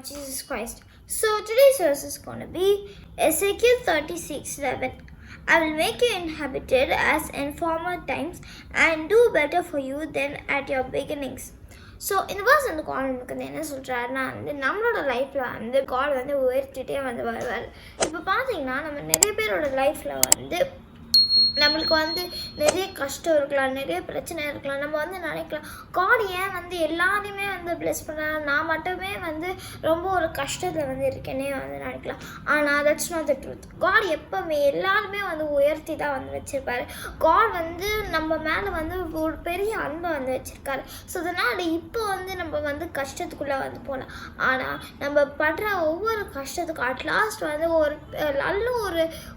Jesus Christ. So today's verse is going to be Ezekiel 36:11. I will make you inhabited as in former times and do better for you than at your beginnings. So இந்த verse வந்து God நமக்கு வந்து என்ன சொல்கிறாருன்னா வந்து நம்மளோட லைஃப்பில் வந்து காட் வந்து உயர்த்திட்டே வந்து வருவார். இப்போ பார்த்தீங்கன்னா நம்ம நிறைய பேரோட லைஃப்பில் வந்து நம்மளுக்கு வந்து நிறைய கஷ்டம் இருக்கலாம், நிறைய பிரச்சனை இருக்கலாம். நம்ம வந்து நினைக்கலாம் காட் ஏன் வந்து எல்லாரையுமே வந்து ப்ளெஸ் பண்ணுறாங்க, நான் மட்டுமே வந்து ரொம்ப ஒரு கஷ்டத்தில் வந்து இருக்கேனே வந்து நினைக்கலாம். ஆனால் that's not the truth. God எப்போவுமே எல்லாருமே வந்து உயர்த்தி தான் வந்து வச்சுருப்பாரு. காட் வந்து நம்ம மேலே வந்து ஒரு பெரிய அன்பை வந்து வச்சுருக்காரு. ஸோ அதனால் இப்போ வந்து நம்ம வந்து கஷ்டத்துக்குள்ளே வந்து போகலாம். ஆனால் நம்ம படுற ஒவ்வொரு கஷ்டத்துக்கும் அட்லாஸ்ட் வந்து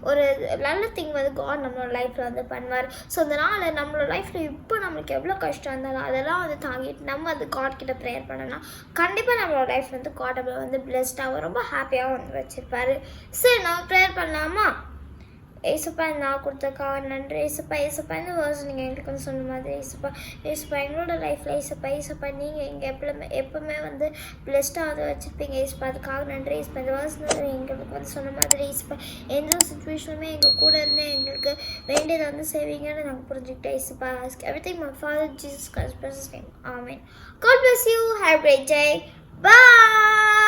ஒரு நல்ல திங் வந்து காட் நம்மளோட லைஃப்பில் வந்து பண்ணுவார். ஸோ அதனால் நம்மளோட லைஃப்பில் இப்போ நம்மளுக்கு எவ்வளோ கஷ்டம் இருந்தாலும் அதெல்லாம் வந்து தாங்கிட்டு நம்ம அது காட் கிட்ட ப்ரேயர் பண்ணோம்னா கண்டிப்பாக நம்மளோட லைஃப் வந்து காட் நம்மளை வந்து பிளெஸ்டாகவும் ரொம்ப ஹாப்பியாகவும் வந்து வச்சுருப்பாரு. சரி, நம்ம ப்ரேயர் பண்ணலாமா? ஏசப்பா நான் கொடுத்தக்காக நன்றி. ஏசப்பா இந்த வேர்ஸ் நீங்கள் எங்களுக்கு வந்து சொன்ன மாதிரி ஏசப்பா எங்களோட லைஃப்பில் ஏசப்பா நீங்கள் எங்கள் எப்போவுமே வந்து பிளெஸ்டாக வந்து வச்சுருப்பீங்க. அதுக்காக நன்றி. இந்த வேர்ஸ் எங்களுக்கு வந்து சொன்ன மாதிரி எந்த ஒரு சுச்சுவேஷனுமே எங்கள் கூட இருந்து எங்களுக்கு வேண்டியதை வந்து செய்வீங்கன்னு நாங்கள் புரிஞ்சுக்கிட்டேன். Everything my father Jesus Christ name. Amen. God bless you. Have a great day. Bye.